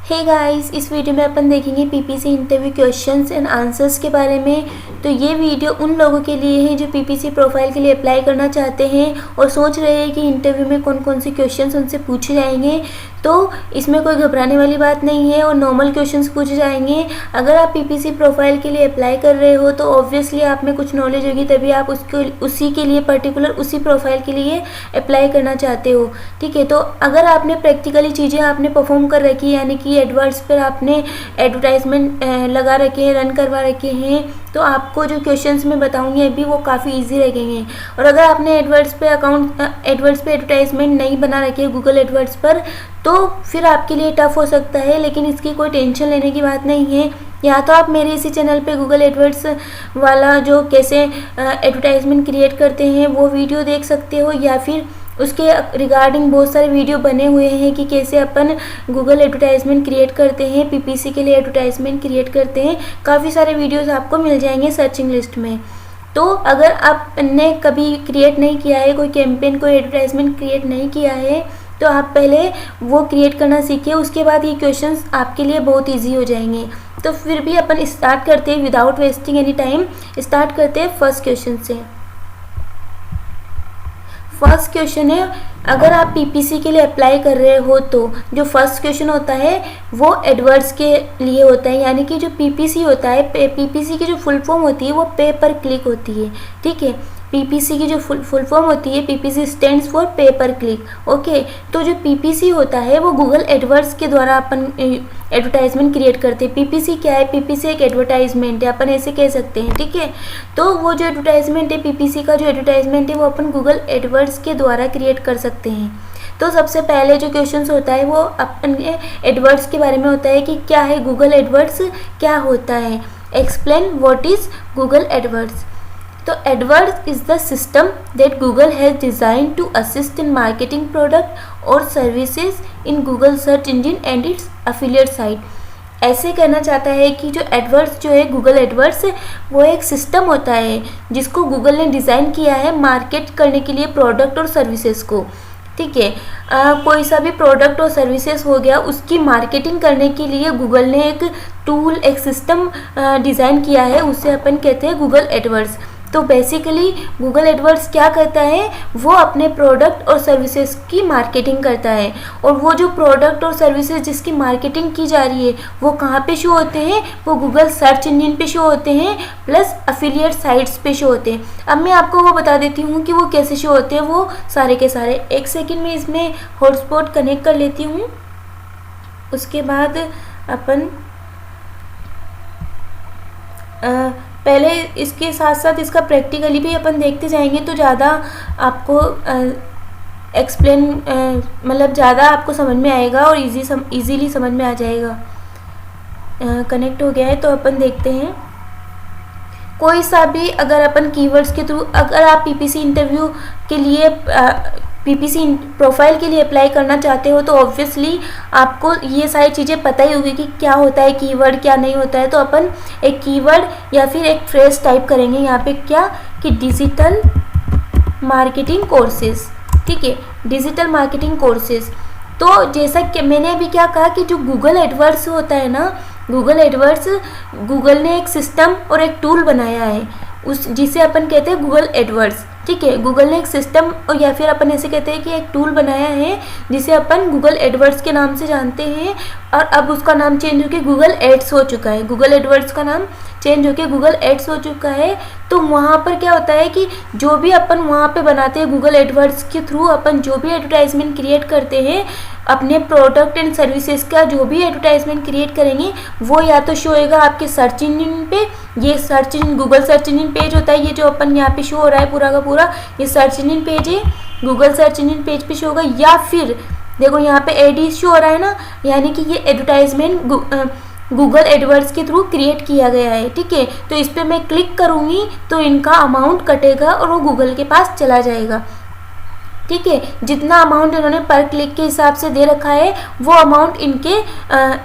Hey guys, इस video में अपन देखेंगे PPC interview questions and answers के बारे में। तो ये वीडियो उन लोगों के लिए है जो पीपीसी प्रोफाइल के लिए अप्लाई करना चाहते हैं और सोच रहे हैं कि इंटरव्यू में कौन कौन से क्वेश्चंस उनसे पूछे जाएंगे। तो इसमें कोई घबराने वाली बात नहीं है और नॉर्मल क्वेश्चंस पूछे जाएंगे। अगर आप पीपीसी प्रोफाइल के लिए अप्लाई कर रहे हो तो ऑब्वियसली आप में कुछ नॉलेज होगी, तभी आप उसी के लिए पर्टिकुलर उसी प्रोफाइल के लिए अप्लाई करना चाहते हो। ठीक है, तो अगर आपने प्रैक्टिकली चीज़ें आपने परफॉर्म कर रखी है, यानी कि एडवर्ड्स पर आपने एडवर्टाइजमेंट लगा रखे हैं, रन करवा रखे हैं, तो आपको जो क्वेश्चंस मैं बताऊंगी अभी वो काफ़ी इजी लगेंगे। और अगर आपने एडवर्ड्स पे एडवर्टाइजमेंट नहीं बना रखी है गूगल एडवर्ड्स पर, तो फिर आपके लिए टफ हो सकता है, लेकिन इसकी कोई टेंशन लेने की बात नहीं है। या तो आप मेरे इसी चैनल पे गूगल एडवर्ड्स वाला जो कैसे एडवर्टाइजमेंट क्रिएट करते हैं वो वीडियो देख सकते हो, या फिर उसके रिगार्डिंग बहुत सारे वीडियो बने हुए हैं कि कैसे अपन गूगल एडवर्टाइजमेंट क्रिएट करते हैं, पीपीसी के लिए एडवर्टाइजमेंट क्रिएट करते हैं। काफ़ी सारे वीडियोस आपको मिल जाएंगे सर्चिंग लिस्ट में। तो अगर आपने कभी क्रिएट नहीं किया है, कोई कैंपेन, कोई एडवर्टाइजमेंट क्रिएट नहीं किया है, तो आप पहले वो क्रिएट करना सीखिए। उसके बाद ये क्वेश्चंस आपके लिए बहुत ईजी हो जाएंगे। तो फिर भी अपन स्टार्ट करते हैं without wasting any time. Start करते हैं फर्स्ट क्वेश्चन से। फर्स्ट क्वेश्चन है, अगर आप पीपीसी के लिए अप्लाई कर रहे हो तो जो फर्स्ट क्वेश्चन होता है वो एडवर्ड्स के लिए होता है। यानी कि जो पीपीसी होता है, पीपीसी की जो फुल फॉर्म होती है वो पे पर क्लिक होती है। ठीक है, पीपीसी की जो फुल फॉर्म होती है, पीपीसी स्टैंड्स फॉर पे पर क्लिक। ओके, तो जो पीपीसी होता है वो गूगल एडवर्ड्स के द्वारा अपन एडवर्टाइजमेंट क्रिएट करते हैं। पीपीसी क्या है? पीपीसी एक एडवर्टाइजमेंट है, अपन ऐसे कह सकते हैं। ठीक है, तो वो जो एडवर्टाइजमेंट है, पीपीसी का जो एडवर्टाइजमेंट है वो अपन गूगल एडवर्ड्स के द्वारा क्रिएट कर सकते हैं। तो सबसे पहले जो क्वेश्चन होता है वो अपन एडवर्ड्स के बारे में होता है कि क्या है गूगल एडवर्ड्स, क्या होता है। Explain what is Google AdWords. तो AdWords is the system that Google has designed to assist in marketing product or services in Google search engine and its affiliate site। ऐसे कहना चाहता है कि जो AdWords जो है, गूगल एडवर्ड्स, वो एक सिस्टम होता है जिसको गूगल ने डिज़ाइन किया है मार्केट करने के लिए प्रोडक्ट और सर्विसेज को। ठीक है, कोई सा भी प्रोडक्ट और सर्विसेज हो गया, उसकी मार्केटिंग करने के लिए गूगल ने एक टूल, एक सिस्टम डिज़ाइन किया है, उसे अपन कहते हैं गूगल एडवर्ड्स। तो बेसिकली गूगल एडवर्ड्स क्या करता है, वो अपने प्रोडक्ट और सर्विसेज की मार्केटिंग करता है। और वो जो प्रोडक्ट और सर्विसेज जिसकी मार्केटिंग की जा रही है वो कहाँ पे शो होते हैं? वो गूगल सर्च इंजन पे शो होते हैं, प्लस अफिलिएट साइट्स पे शो होते हैं। अब मैं आपको वो बता देती हूँ कि वो कैसे शो होते हैं, वो सारे के सारे। एक सेकेंड में इसमें हॉटस्पॉट कनेक्ट कर लेती हूँ, उसके बाद अपन पहले इसके साथ साथ इसका प्रैक्टिकली भी अपन देखते जाएंगे तो ज़्यादा आपको एक्सप्लेन मतलब ज़्यादा आपको समझ में आएगा और इजीली समझ में आ जाएगा। कनेक्ट हो गया है, तो अपन देखते हैं। कोई सा भी अगर अपन कीवर्ड्स के थ्रू, अगर आप पीपीसी इंटरव्यू के लिए पीपीसी प्रोफाइल के लिए अप्लाई करना चाहते हो तो ऑब्वियसली आपको ये सारी चीज़ें पता ही होगी कि क्या होता है कीवर्ड, क्या नहीं होता है। तो अपन एक कीवर्ड या फिर एक फ्रेज टाइप करेंगे यहाँ पे, क्या कि डिजिटल मार्केटिंग कोर्सेज। ठीक है, डिजिटल मार्केटिंग कोर्सेज। तो जैसा कि मैंने अभी क्या कहा कि जो गूगल एडवर्ड्स होता है ना, गूगल एडवर्ड्स, गूगल ने एक सिस्टम और एक टूल बनाया है उस जिसे अपन कहते हैं गूगल एडवर्ड्स। ठीक है, गूगल ने एक सिस्टम और या फिर अपन ऐसे कहते हैं कि एक टूल बनाया है जिसे अपन गूगल एडवर्ड्स के नाम से जानते हैं। और अब उसका नाम चेंज होकर गूगल एड्स हो चुका है। गूगल एडवर्ड्स का नाम चेंज होकर गूगल एड्स हो चुका है। तो वहाँ पर क्या होता है कि जो भी अपन वहाँ पे बनाते हैं गूगल एडवर्ड्स के थ्रू, अपन जो भी एडवर्टाइजमेंट क्रिएट करते हैं अपने प्रोडक्ट एंड सर्विसेज का, जो भी एडवर्टाइजमेंट क्रिएट करेंगे वो या तो शो होएगा आपके सर्च इंजन पे। ये search engine Google search engine page होता है, ये जो अपन यहाँ पे शो हो रहा है पूरा का पूरा, ये सर्च इंजन पेज है, गूगल सर्च इंजन पेज पे शो होगा। या फिर देखो यहाँ पे एडी शो हो रहा है ना, यानी कि ये एडवर्टाइजमेंट गूगल एडवर्ड्स के थ्रू क्रिएट किया गया है। ठीक है, तो इस पर मैं क्लिक करूँगी तो इनका अमाउंट कटेगा और वो गूगल के पास चला जाएगा। ठीक है, जितना अमाउंट इन्होंने पर क्लिक के हिसाब से दे रखा है वो अमाउंट इनके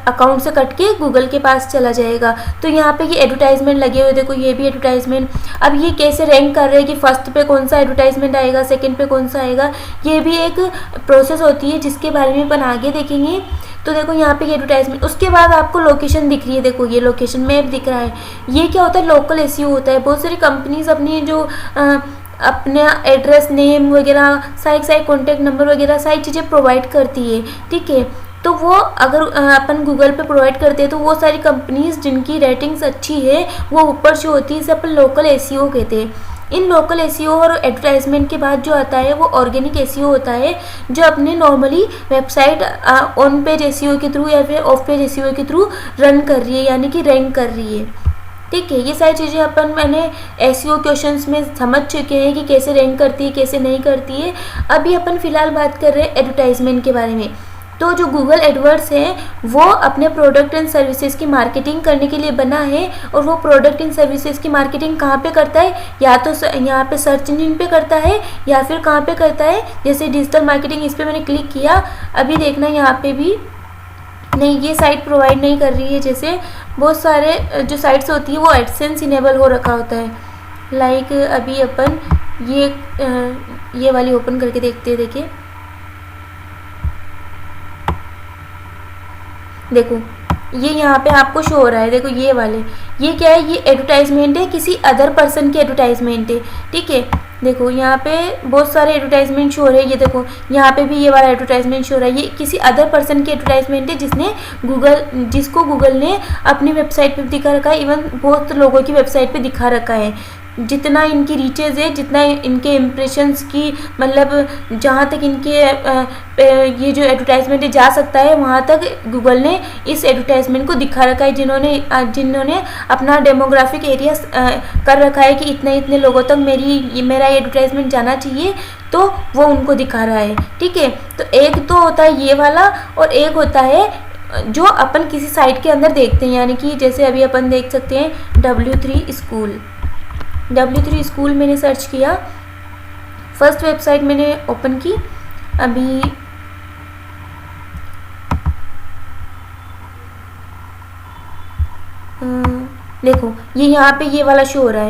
अकाउंट से कट के गूगल के पास चला जाएगा। तो यहाँ पे ये एडवर्टाइजमेंट लगे हुए, देखो ये भी एडवर्टाइजमेंट। अब ये कैसे रैंक कर रहे हैं कि फर्स्ट पे कौन सा एडवर्टाइजमेंट आएगा, सेकंड पे कौन सा आएगा, ये भी एक प्रोसेस होती है जिसके बारे में अपन आगे देखेंगे। तो देखो यहाँ पे ये एडवर्टाइजमेंट, उसके बाद आपको लोकेशन दिख रही है, देखो ये लोकेशन मैप दिख रहा है। ये क्या होता है, लोकल एसईओ होता है। बहुत सारी कंपनीज अपनी जो अपना एड्रेस नेम वगैरह सारी कॉन्टैक्ट नंबर वगैरह सारी चीज़ें प्रोवाइड करती है, ठीक है। तो वो अगर अपन गूगल पे प्रोवाइड करते हैं तो वो सारी कंपनीज जिनकी रेटिंग्स अच्छी है वो ऊपर शो होती है, इसे अपन लोकल एसईओ कहते हैं। इन लोकल एसईओ और एडवर्टाइजमेंट के बाद जो आता है वो ऑर्गेनिक एसईओ होता है, जो अपने normally website on page SEO के थ्रू या फिर ऑफ पेज एसईओ के थ्रू रन कर रही है, यानी कि रैंक कर रही है, ठीक है। ये सारी चीज़ें अपन मैंने एसईओ क्वेश्चंस में समझ चुके हैं कि कैसे रैंक करती है कैसे नहीं करती है। अभी अपन फिलहाल बात कर रहे हैं एडवर्टाइजमेंट के बारे में। तो जो गूगल एडवर्ड्स है वो अपने प्रोडक्ट एंड सर्विसेज की मार्केटिंग करने के लिए बना है, और वो प्रोडक्ट एंड सर्विसेज की मार्केटिंग कहाँ पे करता है, या तो यहाँ पे सर्च इंजन पे करता है या फिर कहाँ पे करता है, जैसे डिजिटल मार्केटिंग, इस पर मैंने क्लिक किया। अभी देखना यहाँ पे भी नहीं, ये साइट प्रोवाइड नहीं कर रही है। जैसे बहुत सारे जो साइट्स होती है वो एडसेंस इनेबल हो रखा होता है। लाइक अभी अपन ये वाली ओपन करके देखते हैं। देखिए देखो ये यहाँ पे आपको शो हो रहा है, देखो ये वाले, ये क्या है, ये एडवर्टाइजमेंट है, किसी अदर पर्सन की एडवर्टाइजमेंट है, ठीक है। देखो यहाँ पे बहुत सारे एडवर्टाइजमेंट शो हो रहे हैं, ये देखो यहाँ पे भी ये वाला एडवर्टाइजमेंट शो हो रहा है, ये किसी अदर पर्सन की एडवर्टाइजमेंट है जिसको गूगल ने अपनी वेबसाइट पे दिखा रखा है, इवन बहुत लोगों की वेबसाइट पे दिखा रखा है। जितना इनकी रीचेज है, जितना इनके इम्प्रेशंस की, मतलब जहाँ तक इनके ये जो एडवर्टाइजमेंट जा सकता है वहाँ तक गूगल ने इस एडवर्टाइजमेंट को दिखा रखा है। जिन्होंने अपना डेमोग्राफिक एरिया कर रखा है कि इतने लोगों तक मेरा एडवर्टाइजमेंट जाना चाहिए, तो वो उनको दिखा रहा है, ठीक है। तो एक तो होता है ये वाला, और एक होता है जो अपन किसी साइट के अंदर देखते हैं, यानी कि जैसे अभी अपन देख सकते हैं W3 स्कूल मैंने सर्च किया, फर्स्ट वेबसाइट मैंने ओपन की। अभी देखो ये यहाँ पे ये वाला शो हो रहा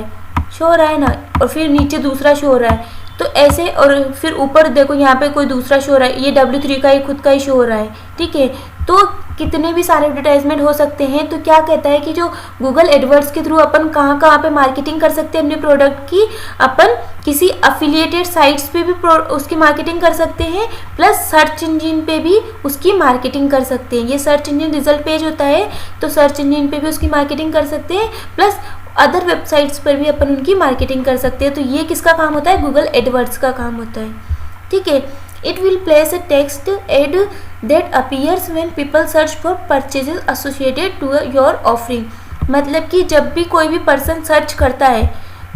है ना, और फिर नीचे दूसरा शो हो रहा है, तो ऐसे, और फिर ऊपर देखो यहाँ पे कोई दूसरा शो हो रहा है, ये W3 का ही खुद का ही शो हो रहा है, ठीक है। तो कितने भी सारे एडवर्टाइजमेंट हो सकते हैं। तो क्या कहता है कि जो गूगल एडवर्ड्स के थ्रू अपन कहाँ पे मार्केटिंग कर सकते हैं अपने प्रोडक्ट की, अपन किसी अफिलिएटेड साइट्स पे भी उसकी मार्केटिंग कर सकते हैं, प्लस सर्च इंजन पे भी उसकी मार्केटिंग कर सकते हैं। ये सर्च इंजन रिजल्ट पेज होता है, तो सर्च इंजन पे भी उसकी मार्केटिंग कर सकते हैं, प्लस अदर वेबसाइट्स पर भी अपन उनकी मार्केटिंग कर सकते हैं। तो ये किसका काम होता है, गूगल एडवर्ड्स का काम होता है, ठीक है। It will place a text ad that appears when people search for purchases associated to your offering। मतलब कि जब भी कोई भी पर्सन सर्च करता है,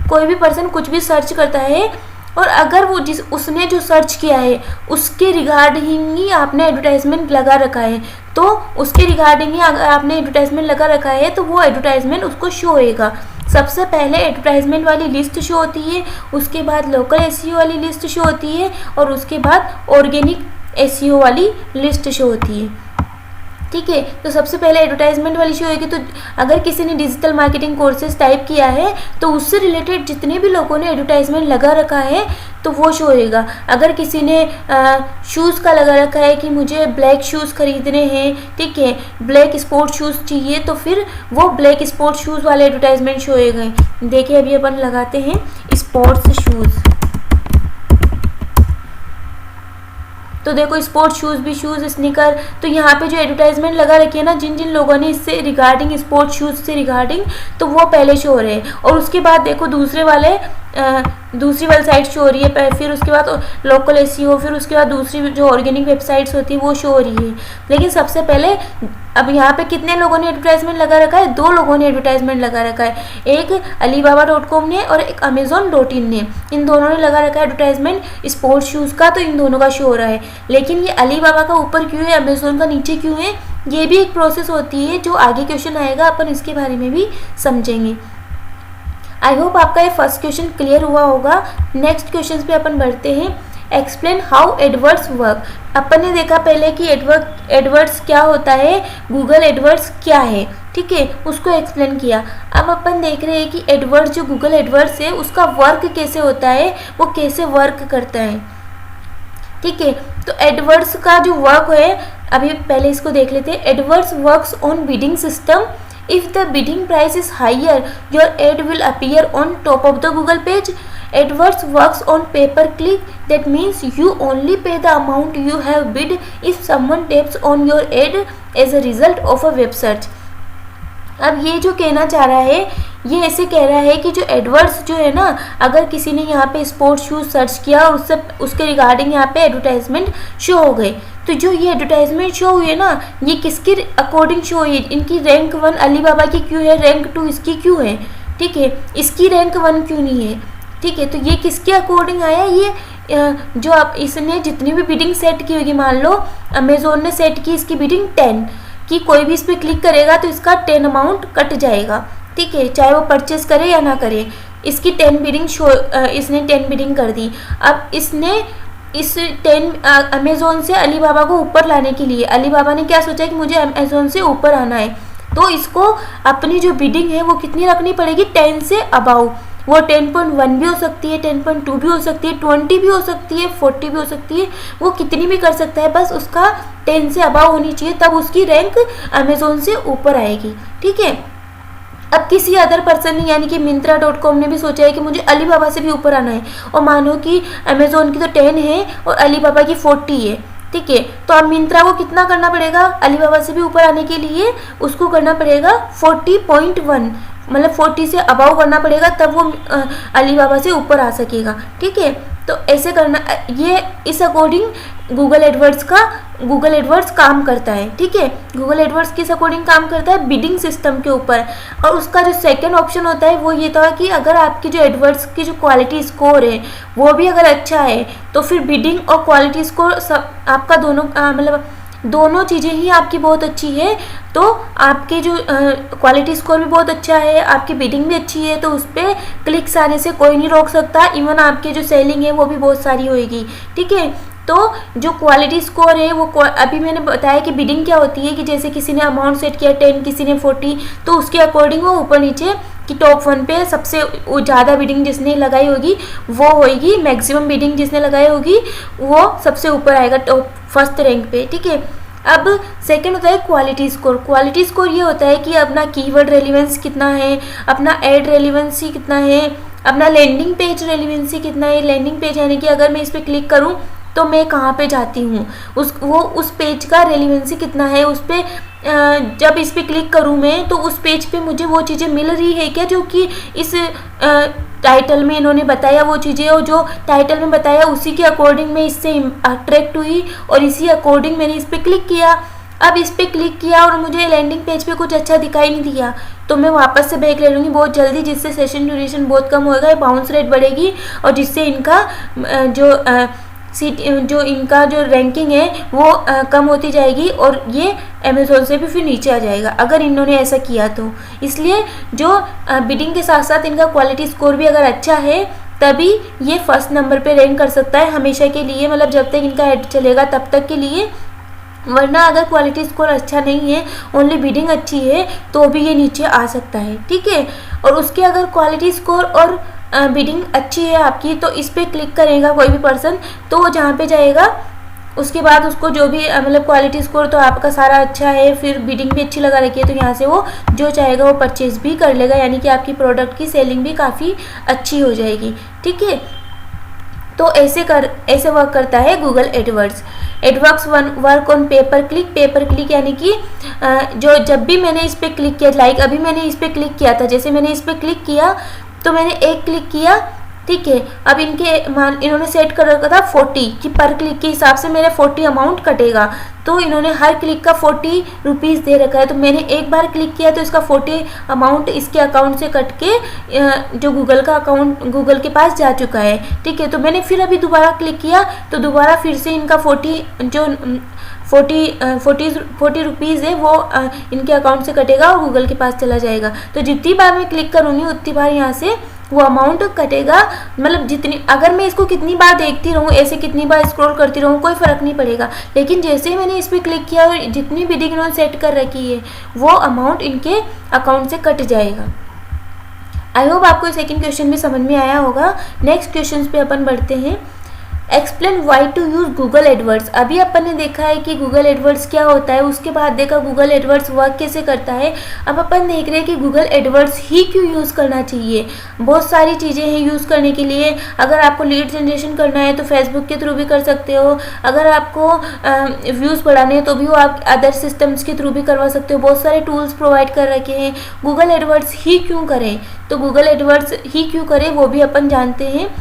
कोई भी पर्सन कुछ भी सर्च करता है, और अगर वो उसने जो सर्च किया है उसके रिगार्डिंग ही आपने एडवर्टाइजमेंट लगा रखा है, तो उसके रिगार्डिंग ही अगर आपने एडवर्टाइजमेंट लगा रखा है तो वो एडवर्टाइजमेंट उसको शो होएगा। सबसे पहले एडवर्टाइजमेंट वाली लिस्ट शो होती है, उसके बाद लोकल एसईओ वाली लिस्ट शो होती है, और उसके बाद ऑर्गेनिक एसईओ वाली लिस्ट शो होती है, ठीक है। तो सबसे पहले एडवर्टाइजमेंट वाली शो होगी। तो अगर किसी ने डिजिटल मार्केटिंग कोर्सेज टाइप किया है तो उससे रिलेटेड जितने भी लोगों ने एडवर्टाइजमेंट लगा रखा है तो वो शो होएगा। अगर किसी ने शूज़ का लगा रखा है कि मुझे ब्लैक शूज़ खरीदने हैं, ठीक है, ब्लैक स्पोर्ट शूज़ चाहिए, तो फिर वो ब्लैक स्पोर्ट शूज़ वाले एडवर्टाइजमेंट शो होएगा। देखिए अभी अपन लगाते हैं स्पोर्ट्स शूज़, तो देखो स्पोर्ट्स शूज़ भी, शूज़ स्नीकर, तो यहाँ पे जो एडवर्टाइजमेंट लगा रखी है ना, जिन जिन लोगों ने इससे रिगार्डिंग स्पोर्ट्स शूज़ से रिगार्डिंग, तो वो पहले शो हो रहे हैं। और उसके बाद देखो दूसरी वाली साइट शो हो रही है, फिर उसके बाद लोकल एसईओ, फिर उसके बाद दूसरी जो ऑर्गेनिक वेबसाइट्स होती है वो शो हो रही है। लेकिन सबसे पहले अब यहाँ पे कितने लोगों ने एडवर्टाइजमेंट लगा रखा है, 2 लोगों ने एडवर्टाइजमेंट लगा रखा है, एक alibaba.com ने और एक amazon.in ने, इन दोनों ने लगा रखा है एडवर्टाइजमेंट स्पोर्ट्स शूज़ का, तो इन दोनों का शो हो रहा है। लेकिन ये अलीबाबा का ऊपर क्यों है, अमेजोन का नीचे क्यों है, ये भी एक प्रोसेस होती है, जो आगे क्वेश्चन आएगा अपन इसके बारे में भी समझेंगे। आई होप आपका ये फर्स्ट क्वेश्चन क्लियर हुआ होगा। नेक्स्ट क्वेश्चन पे अपन बढ़ते हैं। Explain how AdWords work. अपन ने देखा पहले कि एडवर्ड्स क्या होता है, गूगल एडवर्ड्स क्या है, ठीक है, उसको एक्सप्लेन किया। अब अपन देख रहे हैं कि एडवर्ड्स, जो गूगल एडवर्ड्स है उसका वर्क कैसे होता है, वो कैसे वर्क करता है, ठीक है। तो एडवर्ड्स का जो वर्क है अभी पहले इसको देख लेते हैं। AdWords works on bidding system. If the bidding price is higher, your ad will appear on top of the Google page. AdWords works on pay-per-click. That means you only pay the amount you have bid if someone taps on your ad as a result of a web search. अब ये जो कहना चाह रहा है, ये ऐसे कह रहा है कि जो एडवर्ड्स जो है ना, अगर किसी ने यहाँ पे स्पोर्ट्स शूज़ सर्च किया और उसके रिगार्डिंग यहाँ पे एडवर्टाइजमेंट शो हो गए, तो जो ये एडवर्टाइजमेंट शो हुई है ना, ये किसके अकॉर्डिंग शो हुई है? इनकी रैंक 1 अलीबाबा की क्यों है, रैंक 2 इसकी क्यों है, ठीक है, इसकी रैंक 1 क्यों नहीं है, ठीक है। तो ये किसके अकॉर्डिंग आया? ये जो आप इसने जितनी भी बिडिंग सेट की होगी, मान लो अमेजोन ने सेट की इसकी बिडिंग 10 कि कोई भी इस पर क्लिक करेगा तो इसका 10 अमाउंट कट जाएगा, ठीक है, चाहे वो परचेस करे या ना करे। इसकी 10 बिडिंग शो, इसने 10 बिडिंग कर दी। अब इसने इस 10 अमेजोन से अलीबाबा को ऊपर लाने के लिए अलीबाबा ने क्या सोचा कि मुझे अमेजोन से ऊपर आना है, तो इसको अपनी जो बिडिंग है वो कितनी रखनी पड़ेगी? 10 से अबाउ। वो 10.1 भी हो सकती है, 10.2 भी हो सकती है, 20 भी हो सकती है, 40 भी हो सकती है, वो कितनी भी कर सकता है, बस उसका 10 से अबाव होनी चाहिए, तब उसकी रैंक अमेजोन से ऊपर आएगी, ठीक है। अब किसी अदर पर्सन ने यानी कि Myntra.com ने भी सोचा है कि मुझे अलीबाबा से भी ऊपर आना है, और मानो कि अमेजोन की तो 10 है और अलीबाबा की 40 है, ठीक है, तो अब मिंत्रा को कितना करना पड़ेगा? अलीबाबा से भी ऊपर आने के लिए उसको करना पड़ेगा 40.1, मतलब 40 से अबाव करना पड़ेगा, तब वो अलीबाबा से ऊपर आ सकेगा, ठीक है। तो ऐसे करना, ये इस अकॉर्डिंग गूगल एडवर्ड्स काम करता है, ठीक है। गूगल एडवर्ड्स किस अकॉर्डिंग काम करता है? बिडिंग सिस्टम के ऊपर। और उसका जो सेकंड ऑप्शन होता है वो ये था कि अगर आपकी जो एडवर्ड्स की जो क्वालिटी स्कोर है वो भी अगर अच्छा है, तो फिर बिडिंग और क्वालिटी स्कोर सब आपका दोनों मतलब दोनों चीज़ें ही आपकी बहुत अच्छी है, तो आपके जो क्वालिटी स्कोर भी बहुत अच्छा है, आपकी बिडिंग भी अच्छी है, तो उस पर क्लिक्स आने से कोई नहीं रोक सकता। इवन आपके जो सेलिंग है वो भी बहुत सारी होएगी, ठीक है। तो जो क्वालिटी स्कोर है वो अभी मैंने बताया कि बिडिंग क्या होती है, कि जैसे किसी ने अमाउंट सेट किया 10, किसी ने 40, तो उसके अकॉर्डिंग वो ऊपर नीचे कि टॉप 1 पे सबसे ज़्यादा बिडिंग जिसने लगाई होगी वो होगी, मैक्सिमम बिडिंग जिसने लगाई होगी वो सबसे ऊपर आएगा टॉप फर्स्ट रैंक पे, ठीक है। अब सेकंड होता है क्वालिटी स्कोर। क्वालिटी स्कोर ये होता है कि अपना कीवर्ड रेलिवेंस कितना है, अपना एड रेलिवेंसी कितना है, अपना लैंडिंग पेज रेलिवेंसी कितना है। लैंडिंग पेज यानी कि अगर मैं इस पर क्लिक करूं तो मैं कहाँ पे जाती हूँ, उस पेज का रेलिवेंसी कितना है, उस पर जब इस पर क्लिक करूँ मैं तो उस पेज पे मुझे वो चीज़ें मिल रही है क्या जो कि इस टाइटल में इन्होंने बताया, वो चीज़ें और जो टाइटल में बताया उसी के अकॉर्डिंग मैं इससे अट्रैक्ट हुई और इसी अकॉर्डिंग मैंने इस पर क्लिक किया। अब इस पर क्लिक किया और मुझे लैंडिंग पेज पे कुछ अच्छा दिखाई नहीं दिया, तो मैं वापस से बैक ले लूँगी बहुत जल्दी, जिससे सेशन ड्यूरेशन बहुत कम होगा, बाउंस रेट बढ़ेगी और जिससे इनका जो इनका जो रैंकिंग है वो कम होती जाएगी और ये अमेज़ोन से भी फिर नीचे आ जाएगा अगर इन्होंने ऐसा किया तो। इसलिए जो बिडिंग के साथ साथ इनका क्वालिटी स्कोर भी अगर अच्छा है तभी ये फर्स्ट नंबर पे रैंक कर सकता है हमेशा के लिए, मतलब जब तक इनका ऐड चलेगा तब तक के लिए। वरना अगर क्वालिटी स्कोर अच्छा नहीं है, ओनली बिडिंग अच्छी है, तो भी ये नीचे आ सकता है, ठीक है। और उसके अगर क्वालिटी स्कोर और बिडिंग अच्छी है आपकी, तो इस पर क्लिक करेगा कोई भी पर्सन तो वो जहाँ पे जाएगा उसके बाद उसको जो भी मतलब क्वालिटी स्कोर तो आपका सारा अच्छा है, फिर बिडिंग भी अच्छी लगा रखी है, तो यहाँ से वो जो चाहेगा वो परचेज भी कर लेगा, यानी कि आपकी प्रोडक्ट की सेलिंग भी काफ़ी अच्छी हो जाएगी, ठीक है। तो ऐसे वर्क करता है Google AdWords. AdWords work on pay per click यानी कि जो जब भी मैंने इस पर क्लिक किया, लाइक अभी मैंने इस पर क्लिक किया था, जैसे मैंने इस पर क्लिक किया तो मैंने एक क्लिक किया, ठीक है। अब इन्होंने सेट कर रखा था 40 कि पर क्लिक के हिसाब से मेरे 40 अमाउंट कटेगा, तो इन्होंने हर क्लिक का 40 रुपीज़ दे रखा है। तो मैंने एक बार क्लिक किया तो इसका 40 अमाउंट इसके अकाउंट से कट के जो गूगल का अकाउंट गूगल के पास जा चुका है, ठीक है। तो मैंने फिर अभी दोबारा क्लिक किया तो दोबारा फिर से इनका 40 रुपीज़ है वो इनके अकाउंट से कटेगा और गूगल के पास चला जाएगा। तो जितनी बार मैं क्लिक करूँगी उतनी बार यहाँ से वो अमाउंट कटेगा, मतलब जितनी अगर मैं इसको कितनी बार देखती रहूँ, ऐसे कितनी बार स्क्रॉल करती रहूँ, कोई फ़र्क नहीं पड़ेगा। लेकिन जैसे ही मैंने इस पर क्लिक किया और जितनी बिडिंग इन्होंने सेट कर रखी है वो अमाउंट इनके अकाउंट से कट जाएगा। आई होप आपको सेकंड क्वेश्चन भी समझ में आया होगा। नेक्स्ट क्वेश्चन पे अपन बढ़ते हैं। Explain why to use Google AdWords. अभी अपन ने देखा है कि गूगल एडवर्ड्स क्या होता है, उसके बाद देखा गूगल एडवर्ड्स वर्क कैसे करता है। अब अपन देख रहे हैं कि गूगल एडवर्ड्स ही क्यों यूज़ करना चाहिए। बहुत सारी चीज़ें हैं यूज़ करने के लिए। अगर आपको लीड जनरेशन करना है तो फेसबुक के थ्रू भी कर सकते हो। अगर आपको व्यूज़ बढ़ाने हैं तो भी वो आप अदर सिस्टम्स के थ्रू भी करवा सकते हो। बहुत सारे टूल्स प्रोवाइड कर रखे हैं। गूगल एडवर्ड्स ही क्यों करें, तो गूगल एडवर्ड्स ही क्यों करें वो भी अपन जानते हैं।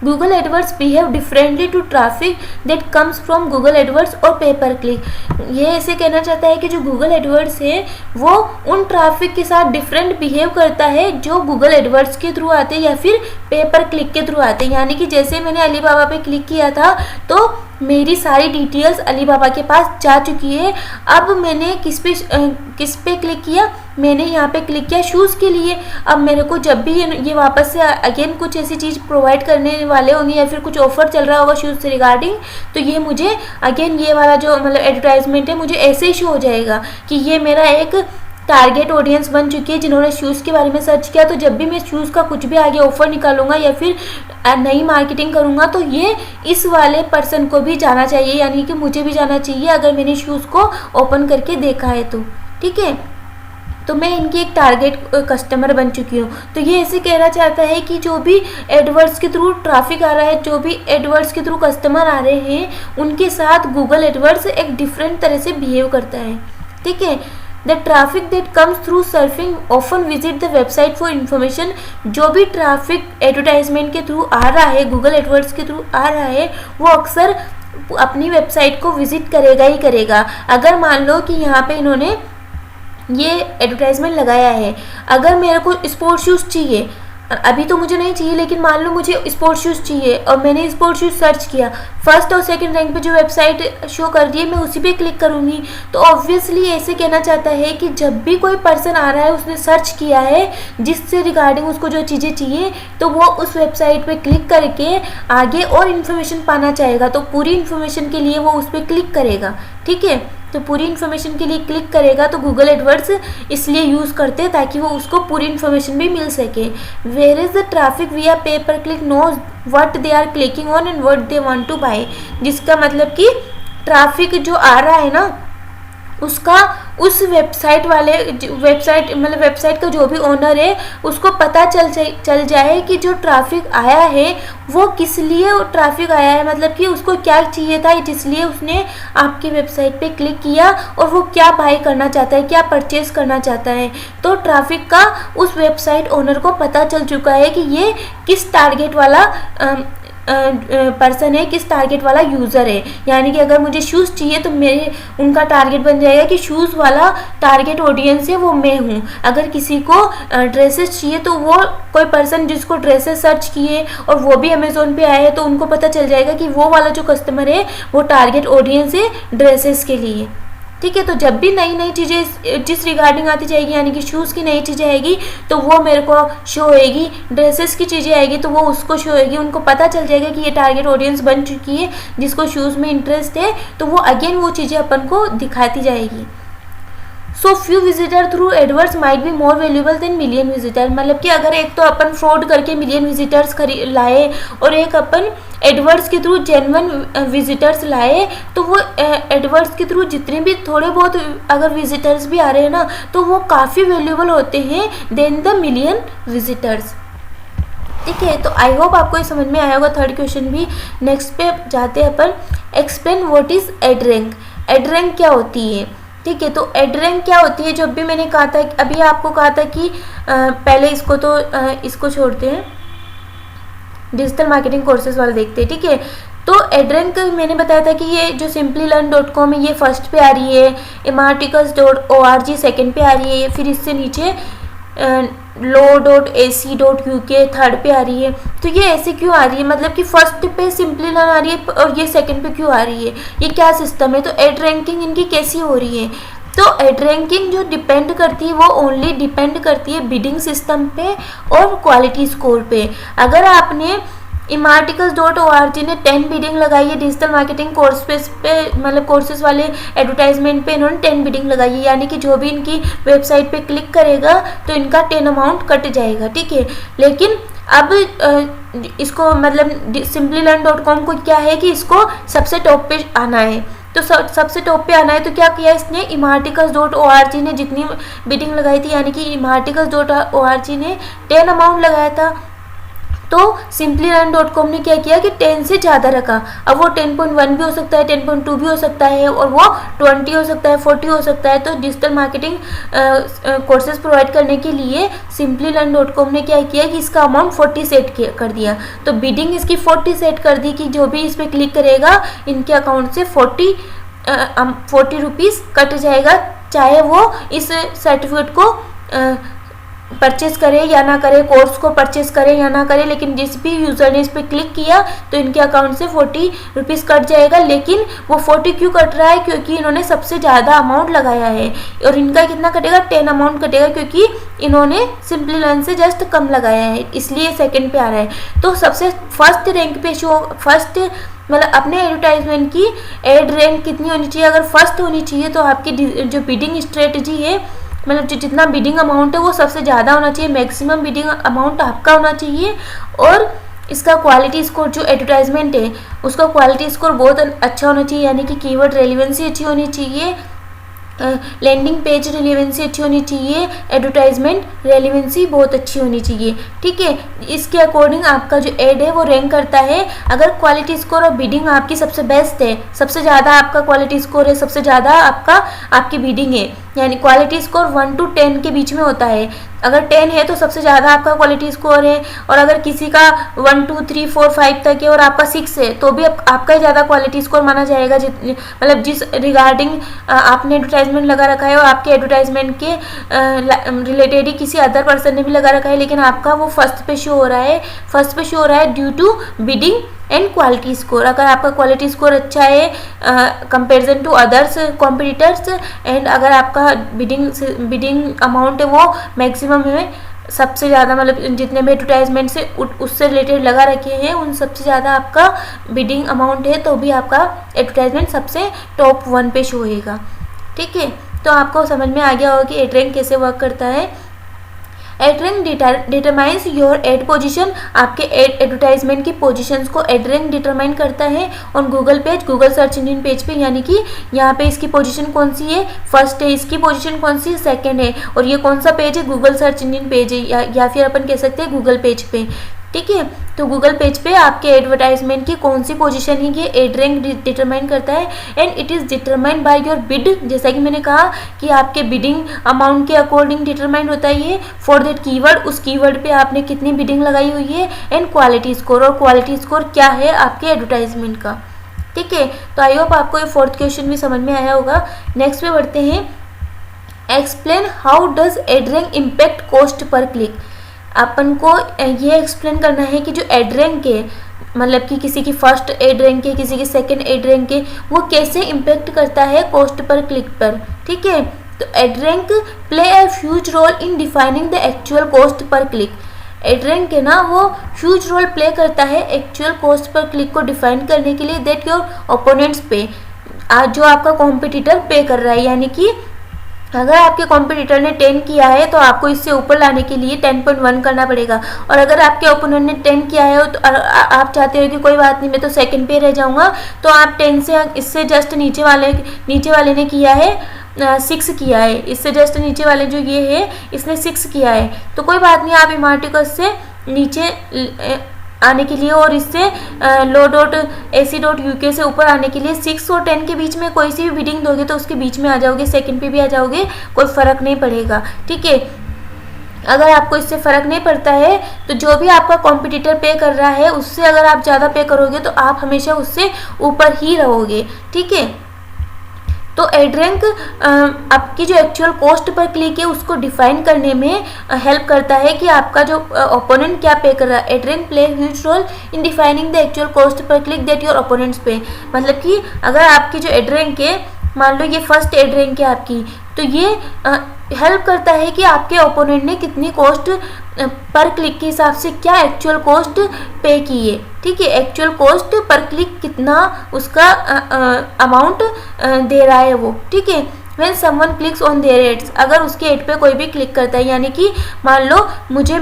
Google AdWords behave differently to traffic that comes from Google AdWords और पे पर क्लिक। ये ऐसे कहना चाहता है कि जो Google AdWords है वो उन ट्रैफिक के साथ डिफरेंट बिहेव करता है जो Google AdWords के थ्रू आते हैं या फिर पे पर क्लिक के थ्रू आते हैं। यानी कि जैसे मैंने अलीबाबा पे क्लिक किया था तो मेरी सारी डिटेल्स अलीबाबा के पास जा चुकी है। अब मैंने किस पे क्लिक किया, मैंने यहाँ पे क्लिक किया शूज़ के लिए। अब मेरे को जब भी ये वापस से अगेन कुछ ऐसी चीज़ प्रोवाइड करने वाले होंगे या फिर कुछ ऑफर चल रहा होगा शूज़ से रिगार्डिंग, तो ये मुझे अगेन ये वाला जो मतलब एडवर्टाइजमेंट है मुझे ऐसे ही शो हो जाएगा कि ये मेरा एक टारगेट ऑडियंस बन चुकी है जिन्होंने शूज़ के बारे में सर्च किया। तो जब भी मैं शूज़ का कुछ भी आगे ऑफर निकालूंगा या फिर नई मार्केटिंग करूंगा तो ये इस वाले पर्सन को भी जाना चाहिए, यानी कि मुझे भी जाना चाहिए अगर मैंने शूज़ को ओपन करके देखा है तो। ठीक है, तो मैं इनकी एक टारगेट कस्टमर बन चुकी हूँ। तो ये ऐसे कहना चाहता है कि जो भी एडवर्ड्स के थ्रू ट्रैफिक आ रहा है, जो भी एडवर्ड्स के थ्रू कस्टमर आ रहे हैं, उनके साथ गूगल एडवर्ड्स एक डिफरेंट तरह से बिहेव करता है। ठीक है, the traffic that comes through surfing often visit the website for information. जो भी ट्रैफिक एडवर्टाइजमेंट के थ्रू आ रहा है, गूगल एडवर्ड्स के थ्रू आ रहा है, वो अक्सर अपनी वेबसाइट को विजिट करेगा ही करेगा। अगर मान लो कि यहाँ पे इन्होंने ये एडवर्टाइजमेंट लगाया है, अगर मेरे को स्पोर्ट शूज़ चाहिए, अभी तो मुझे नहीं चाहिए लेकिन मान लो मुझे स्पोर्ट शूज़ चाहिए और मैंने स्पोर्ट शूज़ सर्च किया, फर्स्ट और सेकंड रैंक पे जो वेबसाइट शो कर रही है मैं उसी पे क्लिक करूँगी। तो ऑब्वियसली ऐसे कहना चाहता है कि जब भी कोई पर्सन आ रहा है उसने सर्च किया है जिससे रिगार्डिंग उसको जो चीज़ें चाहिए तो वो उस वेबसाइट पे क्लिक करके आगे और इन्फॉर्मेशन पाना चाहेगा। तो पूरी इन्फॉर्मेशन के लिए वो उस पर क्लिक करेगा। ठीक है, तो पूरी इन्फॉर्मेशन के लिए क्लिक करेगा। तो गूगल एडवर्ड्स इसलिए यूज़ करते हैं ताकि वो उसको पूरी इन्फॉर्मेशन भी मिल सके। Where is the traffic via pay per click knows what they are clicking on and what they want to buy. जिसका मतलब कि ट्रैफिक जो आ रहा है ना उसका उस वेबसाइट मतलब वेबसाइट का जो भी ओनर है उसको पता चल जाए कि जो ट्रैफिक आया है वो किस लिए ट्रैफिक आया है, मतलब कि उसको क्या चाहिए था जिसलिए उसने आपकी वेबसाइट पे क्लिक किया और वो क्या बाय करना चाहता है, क्या परचेज करना चाहता है। तो ट्रैफिक का उस वेबसाइट ओनर को पता चल चुका है कि ये किस टारगेट वाला पर्सन है, किस टारगेट वाला यूज़र है। यानी कि अगर मुझे शूज़ चाहिए तो मेरे उनका टारगेट बन जाएगा कि शूज़ वाला टारगेट ऑडियंस है वो मैं हूँ। अगर किसी को ड्रेसेस चाहिए तो वो कोई पर्सन जिसको ड्रेसेस सर्च किए और वो भी अमेज़ोन पे आए हैं तो उनको पता चल जाएगा कि वो वाला जो कस्टमर है वो टारगेट ऑडियंस है ड्रेसेस के लिए। ठीक है, तो जब भी नई नई चीज़ें जिस रिगार्डिंग आती जाएगी, यानी कि शूज़ की नई चीज़ें आएगी तो वो मेरे को शो होएगी, ड्रेसेस की चीज़ें आएगी तो वो उसको शो होएगी। उनको पता चल जाएगा कि ये टारगेट ऑडियंस बन चुकी है जिसको शूज़ में इंटरेस्ट है, तो वो अगेन वो चीज़ें अपन को दिखाती जाएगी। So few visitor through AdWords might be more valuable than million visitor. मतलब कि अगर एक तो अपन फ्रॉड करके मिलियन विजिटर्स लाए और एक अपन एडवर्ड्स के थ्रू जेन्युइन विजिटर्स लाए तो वो एडवर्ड्स के थ्रू जितने भी थोड़े बहुत अगर विजिटर्स भी आ रहे हैं ना तो वो काफ़ी वैल्यूएबल होते हैं देन द मिलियन विजिटर्स। ठीक है, तो आई होप आपको ये समझ में आया होगा। थर्ड क्वेश्चन भी नेक्स्ट पे जाते हैं अपन। Explain what is ad rank. Ad rank क्या होती है। ठीक है, तो एड रैंक क्या होती है, जब भी मैंने कहा था अभी आपको कहा था कि पहले इसको छोड़ते हैं, डिजिटल मार्केटिंग कोर्सेज वाले देखते हैं। ठीक है, तो एड रैंक मैंने बताया था कि ये जो simplylearn.com है ये फर्स्ट पे आ रही है, emarticus.org सेकंड पे आ रही है, फिर इससे नीचे law.ac.uk थर्ड पे आ रही है। तो ये ऐसे क्यों आ रही है, मतलब कि फर्स्ट पे simplylearn आ रही है और ये सेकंड पे क्यों आ रही है, ये क्या सिस्टम है। तो एड रैंकिंग इनकी कैसी हो रही है, तो एड रैंकिंग जो डिपेंड करती है वो ओनली डिपेंड करती है बिडिंग सिस्टम पे और क्वालिटी स्कोर पे। अगर आपने emarticus.org ने 10 बिडिंग लगाई है डिजिटल मार्केटिंग कोर्स पे मतलब कोर्सेज वाले एडवर्टाइजमेंट पे इन्होंने 10 बिडिंग लगाई है, यानी कि जो भी इनकी वेबसाइट पे क्लिक करेगा तो इनका 10 अमाउंट कट जाएगा। ठीक है, लेकिन अब इसको मतलब simplylearn.com को क्या है कि इसको सबसे टॉप पे आना है, तो सबसे टॉप पे आना है। तो क्या किया इसने, imarticus.org ने जितनी बिडिंग लगाई थी, यानी कि imarticus.org ने 10 अमाउंट लगाया था, तो simplylearn.com ने क्या किया कि 10 से ज़्यादा रखा। अब वो 10.1 भी हो सकता है, 10.2 भी हो सकता है, और वो 20 हो सकता है, 40 हो सकता है। तो डिजिटल मार्केटिंग कोर्सेज प्रोवाइड करने के लिए simplylearn.com ने क्या किया कि इसका अमाउंट 40 सेट कर दिया। तो बिडिंग इसकी 40 सेट कर दी कि जो भी इस पर क्लिक करेगा इनके अकाउंट से 40 रुपीज़ कट जाएगा, चाहे वो इस सर्टिफिकेट को परचेस करे या ना करे, कोर्स को परचेस करे या ना करे, लेकिन जिस भी यूज़र ने इस पर क्लिक किया तो इनके अकाउंट से 40 रुपीज़ कट जाएगा। लेकिन वो 40 क्यों कट रहा है, क्योंकि इन्होंने सबसे ज़्यादा अमाउंट लगाया है, और इनका कितना कटेगा, 10 अमाउंट कटेगा, क्योंकि इन्होंने simplylearn से जस्ट कम लगाया है, इसलिए सेकंड पे आ रहा है। तो सबसे फर्स्ट रैंक पे फर्स्ट मतलब अपने एडवर्टाइजमेंट की एड रैंक कितनी होनी चाहिए, अगर फर्स्ट होनी चाहिए तो आपकी जो बिडिंग स्ट्रेटजी है, मतलब जितना बिडिंग अमाउंट है वो सबसे ज़्यादा होना चाहिए, मैक्सिमम बिडिंग अमाउंट आपका होना चाहिए। और इसका क्वालिटी स्कोर जो एडवर्टाइजमेंट है उसका क्वालिटी स्कोर बहुत अच्छा होना चाहिए, यानी कि कीवर्ड रेलिवेंसी अच्छी होनी चाहिए, लैंडिंग पेज रेलिवेंसी अच्छी होनी चाहिए, एडवर्टाइजमेंट रेलिवेंसी बहुत अच्छी होनी चाहिए। ठीक है, इसके अकॉर्डिंग आपका जो एड है वो रैंक करता है। अगर क्वालिटी स्कोर और बिडिंग आपकी सबसे बेस्ट है, सबसे ज़्यादा आपका क्वालिटी स्कोर है, सबसे ज़्यादा आपकी बिडिंग है, यानी क्वालिटी स्कोर 1 to 10 के बीच में होता है। अगर 10 है तो सबसे ज़्यादा आपका क्वालिटी स्कोर है, और अगर किसी का 1 2 3 4 5 तक है और आपका 6 है तो भी आपका ही ज़्यादा क्वालिटी स्कोर माना जाएगा, मतलब जिस रिगार्डिंग आपने एडवर्टाइजमेंट लगा रखा है और आपके एडवर्टाइजमेंट के रिलेटेड ही किसी अदर पर्सन ने भी लगा रखा है, लेकिन आपका वो फर्स्ट पे शो हो रहा है due to bidding and quality score. अगर आपका क्वालिटी स्कोर अच्छा है comparison to others competitors, and अगर आपका बिडिंग अमाउंट है वो मैक्सिमम है, सबसे ज़्यादा मतलब जितने भी एडवर्टाइजमेंट से उससे रिलेटेड लगा रखे हैं उन सबसे ज़्यादा आपका बिडिंग अमाउंट है, तो भी आपका एडवर्टाइजमेंट सबसे टॉप 1 पे शो होएगा। ठीक है, तो आपको समझ में आ गया होगा कि एड रैंक कैसे वर्क करता है। Ad rank determines your add position, आपके एड एडवर्टाइजमेंट की पोजीशंस को एड रैंक डिटरमाइन करता है on Google page, Google search engine page पे, यानी कि यहाँ पे इसकी पोजीशन कौन सी है, फर्स्ट है, इसकी पोजीशन कौन सी है, सेकंड है, और ये कौन सा पेज है, गूगल सर्च इंजन पेज है, या फिर अपन कह सकते हैं गूगल पेज पे। ठीक है, तो गूगल पेज पे आपके एडवर्टाइजमेंट की कौन सी पोजीशन है ये एड रैंक डिटरमाइन करता है, and it is determined by your bid, जैसा कि मैंने कहा कि आपके बिडिंग अमाउंट के अकॉर्डिंग डिटरमाइंड होता है ये, फॉर दैट कीवर्ड, उस कीवर्ड पे आपने कितनी बिडिंग लगाई हुई है, एंड क्वालिटी स्कोर, और क्वालिटी स्कोर क्या है आपके एडवर्टाइजमेंट का। ठीक है, तो आई होप आपको ये 4th क्वेश्चन भी समझ में आया होगा। नेक्स्ट पे बढ़ते हैं, explain how does ad rank impact cost पर क्लिक। अपन को ये एक्सप्लेन करना है कि जो एड रैंक है, मतलब कि किसी की फर्स्ट एड रैंक है, किसी की सेकंड एड रैंक है, वो कैसे इम्पेक्ट करता है कॉस्ट पर क्लिक पर। ठीक है, तो ad rank play a huge role in defining the actual cost पर क्लिक। एड रैंक है ना, वो ह्यूज रोल प्ले करता है एक्चुअल कॉस्ट पर क्लिक को डिफाइन करने के लिए, दैट योर ओपोनेंट्स पे, आज जो आपका कॉम्पिटिटर पे कर रहा है, यानी कि अगर आपके कॉम्पिटिटर ने 10 किया है तो आपको इससे ऊपर लाने के लिए 10.1 करना पड़ेगा, और अगर आपके ओपोनेंट ने 10 किया है तो आप चाहते हो कि कोई बात नहीं मैं तो सेकंड पे रह जाऊंगा, तो आप 10 से इससे जस्ट नीचे वाले ने किया है 6 किया है, इससे जस्ट नीचे वाले जो ये है इसने 6 किया है, तो कोई बात नहीं, आप imarticus से नीचे आने के लिए और इससे lo.ac.uk से ऊपर आने के लिए 6 और 10 के बीच में कोई सी भी बिडिंग दोगे तो उसके बीच में आ जाओगे, सेकंड पे भी आ जाओगे, कोई फ़र्क नहीं पड़ेगा। ठीक है, अगर आपको इससे फ़र्क नहीं पड़ता है तो जो भी आपका कॉम्पिटिटर पे कर रहा है उससे अगर आप ज़्यादा पे करोगे तो आप हमेशा उससे ऊपर ही रहोगे। ठीक है, तो एड रैंक आपकी जो एक्चुअल कॉस्ट पर क्लिक है उसको डिफाइन करने में हेल्प करता है कि आपका जो ओपोनेंट क्या पे कर रहा है। Ad rank play huge role in defining the actual cost पर click that your opponents pay, मतलब कि अगर आपकी जो एड रैंक है, मान लो ये फर्स्ट एड रैंक है आपकी, तो ये हेल्प करता है कि आपके ओपोनेंट ने कितनी कॉस्ट पर क्लिक के हिसाब से क्या एक्चुअल कॉस्ट पे की है। ठीक है, एक्चुअल कॉस्ट पर क्लिक कितना उसका अमाउंट दे रहा है वो। ठीक है, when someone clicks on their ads, अगर उसके एड पे कोई भी क्लिक करता है, यानी कि मान लो मुझे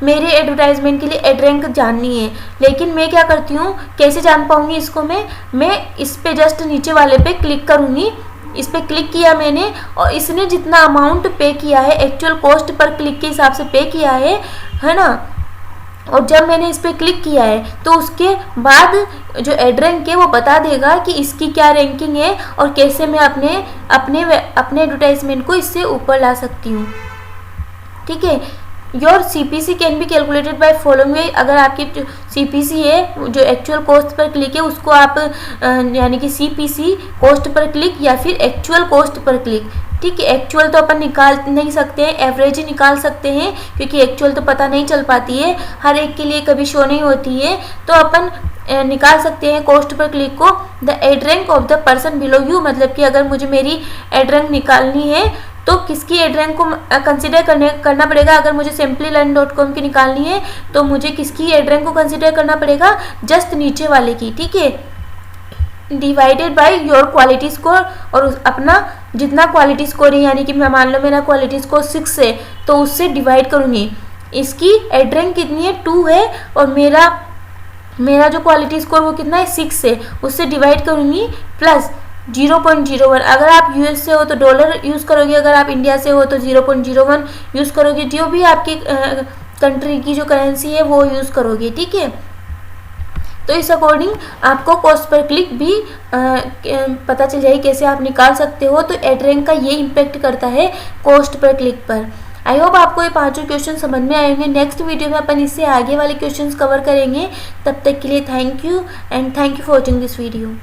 मेरे एडवर्टाइजमेंट के लिए एड रैंक जाननी है, लेकिन मैं क्या करती हूँ, कैसे जान पाऊँगी इसको मैं इस पे जस्ट नीचे वाले पे क्लिक करूँगी। इस पे क्लिक किया मैंने और इसने जितना अमाउंट पे किया है एक्चुअल कॉस्ट पर क्लिक के हिसाब से पे किया है ना। और जब मैंने इस पर क्लिक किया है तो उसके बाद जो एड रैंक है वो बता देगा कि इसकी क्या रैंकिंग है और कैसे मैं अपने एडवर्टाइजमेंट को इससे ऊपर ला सकती हूँ। ठीक है, your CPC can be calculated by following वे। अगर आपकी जो CPC है जो एक्चुअल कॉस्ट पर क्लिक है उसको आप यानी कि CPC कॉस्ट पर क्लिक या फिर एक्चुअल कॉस्ट पर क्लिक। ठीक है, एक्चुअल तो अपन निकाल नहीं सकते हैं, एवरेज ही निकाल सकते हैं क्योंकि एक्चुअल तो पता नहीं चल पाती है, हर एक के लिए कभी शो नहीं होती है। तो अपन निकाल सकते हैं कॉस्ट पर क्लिक को the ad rank of the person below you, मतलब कि अगर मुझे मेरी एड रैंक निकालनी है तो किसकी एड रैंक को कंसिडर करना पड़ेगा। अगर मुझे simplylearn.com की निकालनी है तो मुझे किसकी एड रैंक को कंसिडर करना पड़ेगा, जस्ट नीचे वाले की। ठीक है, divided by your quality score, और अपना जितना क्वालिटी स्कोर है यानी कि मैं मान लो मेरा क्वालिटी स्कोर 6 है तो उससे डिवाइड करूँगी। इसकी एड रैंक कितनी है, 2 है, और मेरा जो क्वालिटी स्कोर वो कितना है, 6 है, उससे डिवाइड करूँगी प्लस 0.01। अगर आप US से हो तो डॉलर यूज़ करोगे, अगर आप इंडिया से हो तो 0.01 यूज़ करोगे, जो भी आपकी कंट्री की जो करेंसी है वो यूज़ करोगे। ठीक है, तो इस अकॉर्डिंग आपको कॉस्ट पर क्लिक भी पता चल जाएगी कैसे आप निकाल सकते हो। तो एड रैंक का ये इम्पैक्ट करता है कॉस्ट पर क्लिक पर। आई होप आपको ये 5 क्वेश्चन समझ में आएंगे। नेक्स्ट वीडियो में अपन इससे आगे वाले क्वेश्चंस कवर करेंगे। तब तक के लिए thank you and thank you for watching this video.